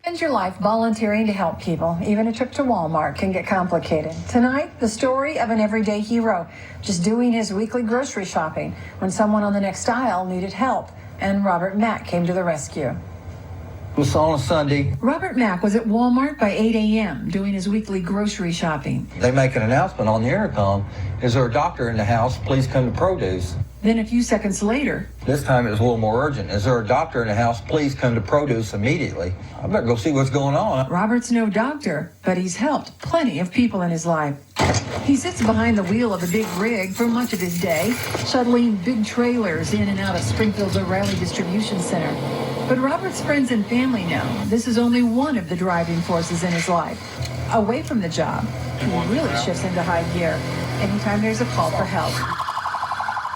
Spend your life volunteering to help people. Even a trip to Wal-Mart can get complicated. Tonight, the story of an everyday hero, just doing his weekly grocery shopping when someone on the next aisle needed help, and Robert Mack came to the rescue. It was on a Sunday. Robert Mack was at Wal-Mart by 8 a.m. doing his weekly grocery shopping. They make an announcement on the intercom. Is there a doctor in the house? Please come to produce. Then a few seconds later, This time it was a little more urgent. Is there a doctor in the house? Please come to produce immediately. I better go see what's going on. Robert's no doctor, but he's helped plenty of people in his life. He sits behind the wheel of a big rig for much of his day, shuttling big trailers in and out of Springfield's O'Reilly Distribution Center. But Robert's friends and family know this is only one of the driving forces in his life. Away from the job, he really shifts into high gear anytime there's a call for help.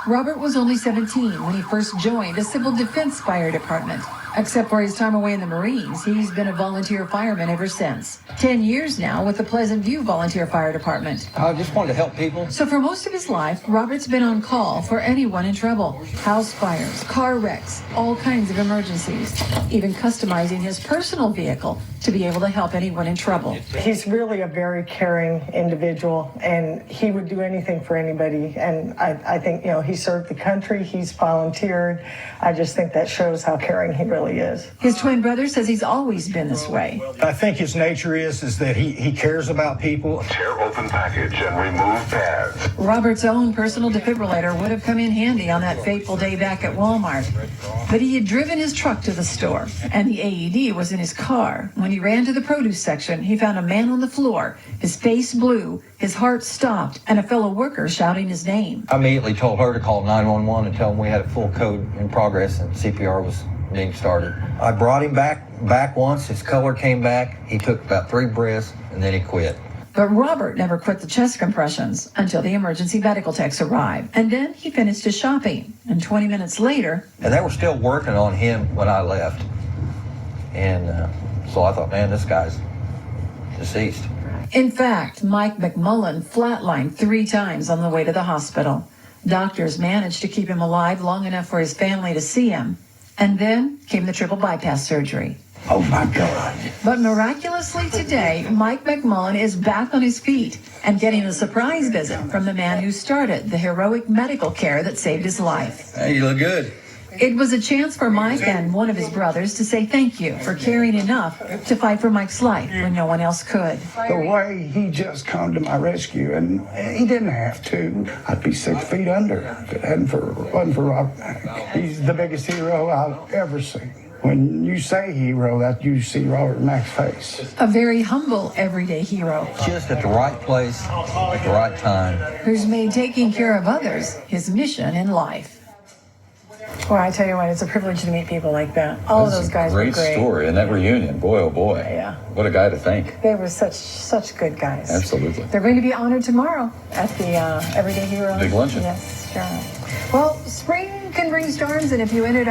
Robert was only 17 when he first joined a civil defense fire department. Except for his time away in the Marines, he's been a volunteer fireman ever since. 10 years now with the Pleasant View Volunteer Fire Department. I just wanted to help people. So for most of his life, Robert's been on call for anyone in trouble. House fires, car wrecks, all kinds of emergencies. Even customizing his personal vehicle to be able to help anyone in trouble. He's really a very caring individual, and he would do anything for anybody. And I think, he served the country, he's volunteered. I just think that shows how caring he really is. His twin brother says he's always been this way. I think his nature is that he cares about people. Tear open package and remove pads. Robert's own personal defibrillator would have come in handy on that fateful day back at Wal-Mart. But he had driven his truck to the store, and the AED was in his car. When he ran to the produce section, he found a man on the floor, his face blue, his heart stopped, and a fellow worker shouting his name. I immediately told her to call 911 and tell them we had a full code in progress and CPR was being started. I brought him back once. His color came back. He took about 3 breaths, and then he quit. But Robert never quit the chest compressions until the emergency medical techs arrived. And then he finished his shopping. And 20 minutes later... And they were still working on him when I left. And so I thought, man, this guy's deceased. In fact, Mike McMullen flatlined 3 times on the way to the hospital. Doctors managed to keep him alive long enough for his family to see him. And then came the triple bypass surgery. Oh, my God. But miraculously today, Mike McMullen is back on his feet and getting a surprise visit from the man who started the heroic medical care that saved his life. Hey, you look good. It was a chance for Mike and one of his brothers to say thank you for caring enough to fight for Mike's life when no one else could. The way he just come to my rescue, and he didn't have to. I'd be 6 feet under if it wasn't for Robert Mack. He's the biggest hero I've ever seen. When you say hero, that you see Robert Mack's face. A very humble, everyday hero Just at the right place, at the right time. who's made taking care of others his mission in life. Well, I tell you what, it's a privilege to meet people like that. All of those guys were Great great. story, and that reunion, boy, oh boy. Yeah. What a guy to thank. They were such good guys. Absolutely. They're going to be honored tomorrow at the Everyday Hero. Big luncheon. Yes, sure. Well, spring can bring storms, and if you ended